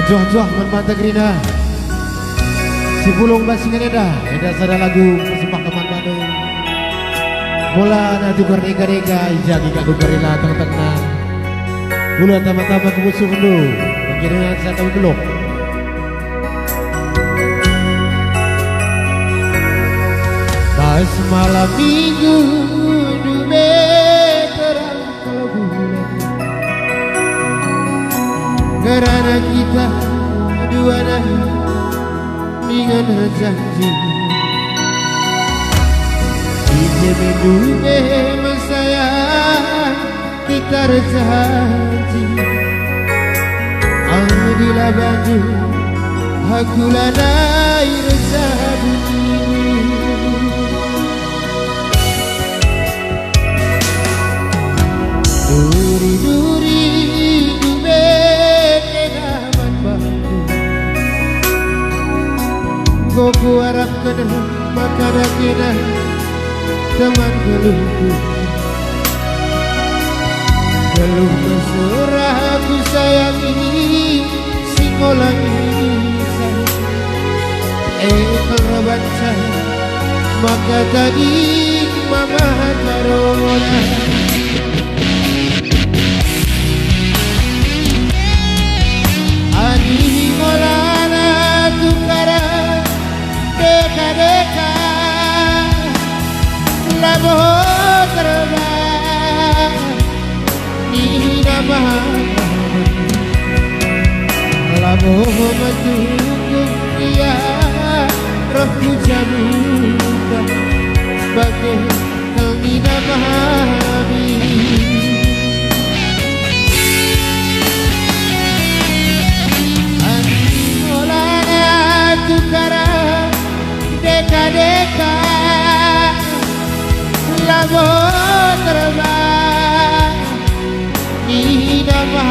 Joh-joh manmata gerina si bulung basingan eda sada lagu persembah teman Bandung bola na tukar rega-rega ijagi kak tukar ila teng-tengna bulan tama-tama kemusuh kendu pengiringan saya tahu belum pas malam minggu dube terang kalau bulan karena kita dua dengan janji Ije dube mesayang kita janji Alhamdulillah bantu aku lanai rezeki Duri-duri dube kenaman bantu Goku harap kena makana kena teman geluhku Geluh mesra aku sayangi singgolangi kalau baca maka tadi mama karona Ani molana tukara deka-deka labo terbang di nama labo menunggu dia rohku jamukan sebagai kelina mahami Animolana tukara deka-deka labo terbang di nama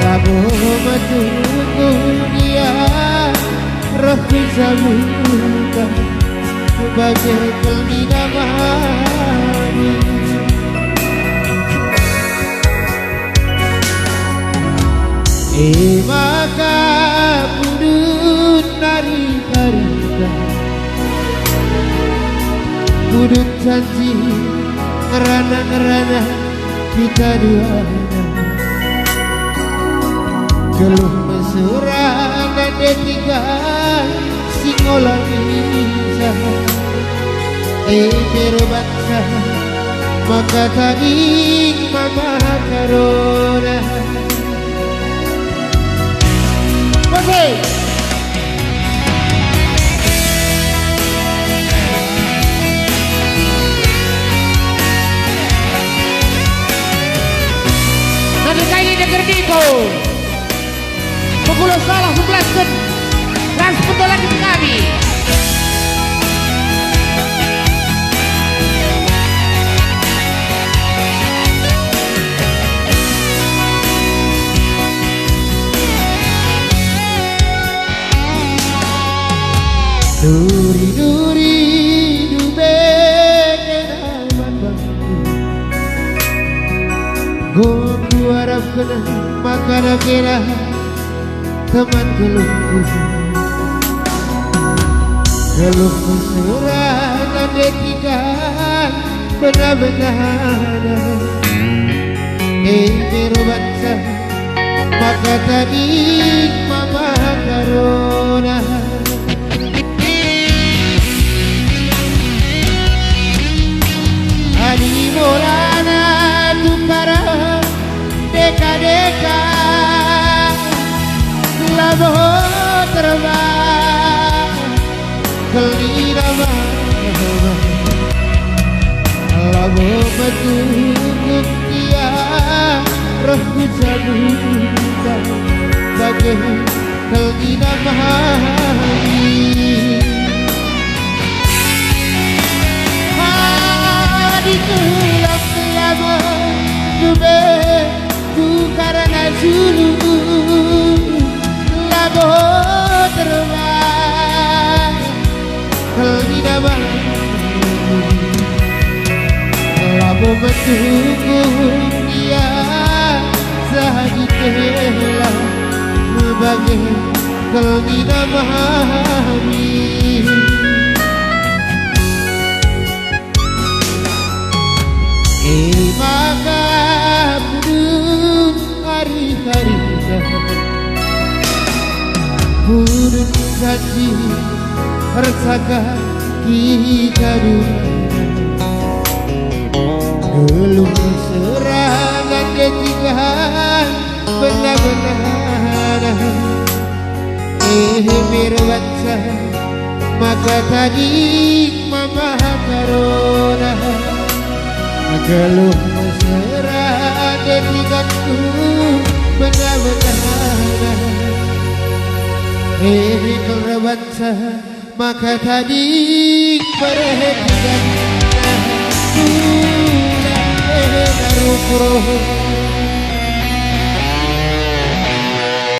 labo menunggu dia rohku jamukan sebagai kelina mahami maka pudut nari-nari pudut janji ngerana-ngerana kita dua geluh mesra dan detiga singolang bisa berbaca maka tadi mama karona Oke Niko Pukul salah 11 kan Transputolan di kami Duri-duri dube kenaman bangku Goku harap kena makana kena teman geluhku Geluh mesra dan detiga benar-benar berbaca maka tadi mama karona Animolana tukara deka-deka labo terbang kelina mahal labo menunggu dia rohku jamukan bagai kelina mahali Ditulang labo dube ku karena julu labo terbang kelina mahal labo menunggu dia sahadi kal minamahami. Maka budut hari-hari budut janji resaka kita dulu geluh serangan kejikan benar-benar mirwatsa maka tadi mama karona geluh mesra dedikanku benar-benar kerewatsa maka tadi perhatikan aku dan